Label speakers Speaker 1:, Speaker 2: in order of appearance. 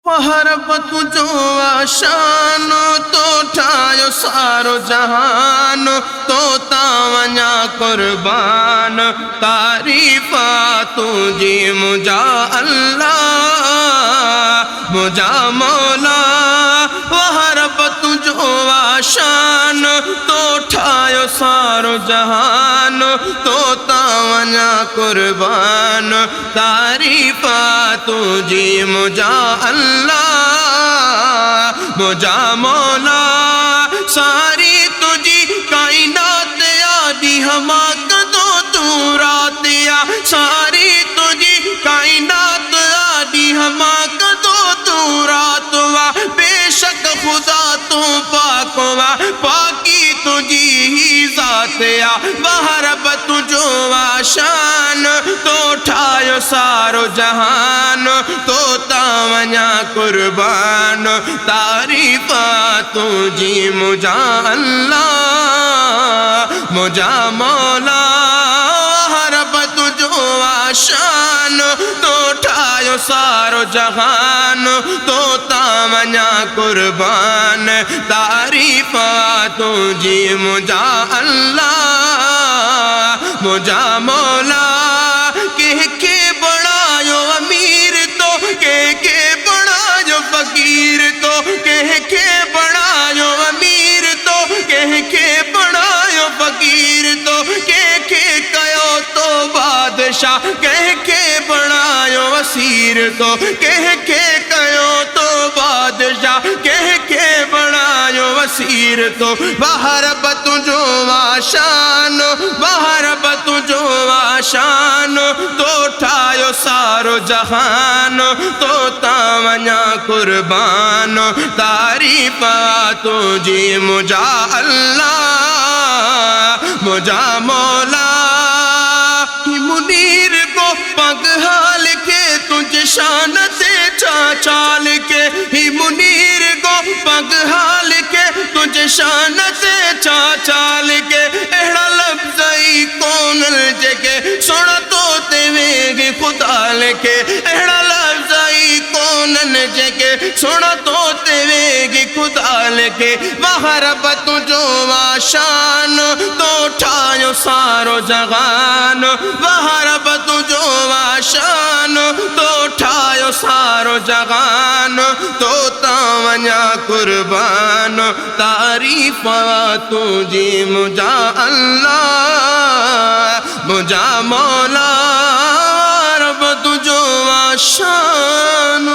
Speaker 1: हरब तुझो आशान तो ठायो सारो जहान तो तावञा कुर्बान तारीफ़ा तुझी मुझा अल्लाह मुझा मौला। हरब तुझो आशान तो ठायो सारो जहान तो तावञा कुर्बान तारीफ़ा तुझी मुझा अल्लाह मुझा मौला। सारी तुझी कायनात आदि हमा कदो तू रातिया सारी तुझी कायनात आदि हमा कदो तू रातवा बेशक खुदा तू पाकवा पाकी तुझी ही ज़ातिया। हरब तुझो आशान तो ठायो सारो जहान तो तावञा कुर्बान तारीफ़ा तुझी मुझा अल्लाह मुझा मौला। हरब तुझो आशान तो ठायो सारो जहान तो तावञा कुर्बान तारीफ़ा तुझी मुझा अल्लाह मुझा मौला। के बड़ायो अमीर तो के बड़ायो फकीर तो के बड़ायो अमीर तो के बड़ायो फकीर तो के कयो तो बादशाह के बड़ायो वसीर तो के कयो तो बादशाह के बड़ायो वसीर तो। हरब तुझो आशान हरब तुझो आशान तो ठायो सारो जहान तो तावञा कुर्बान तारीफ़ा तुझी मुझा अल्लाह मुझा मौला। मुनीर को पग हाल के तुझे शान से चाल के ही मुनीर को पग हाल के तुझे शान से चाल के एड़ा लफ्ज़ई कौन जगे सुन तो तेवेगे खुदा लेके एड़ा लफ्ज़ई कौन जगे सुन तो तेवेगे खुदा लेके। हरब तुझो आशान तो ठायो सारो जहान हरब तुझो आशान तो ठायो सारो जहान तो तावञा कुर्बान तारीफ़ा तुझी मुझा अल्लाह मुझा मौला। रब तुझो आशान।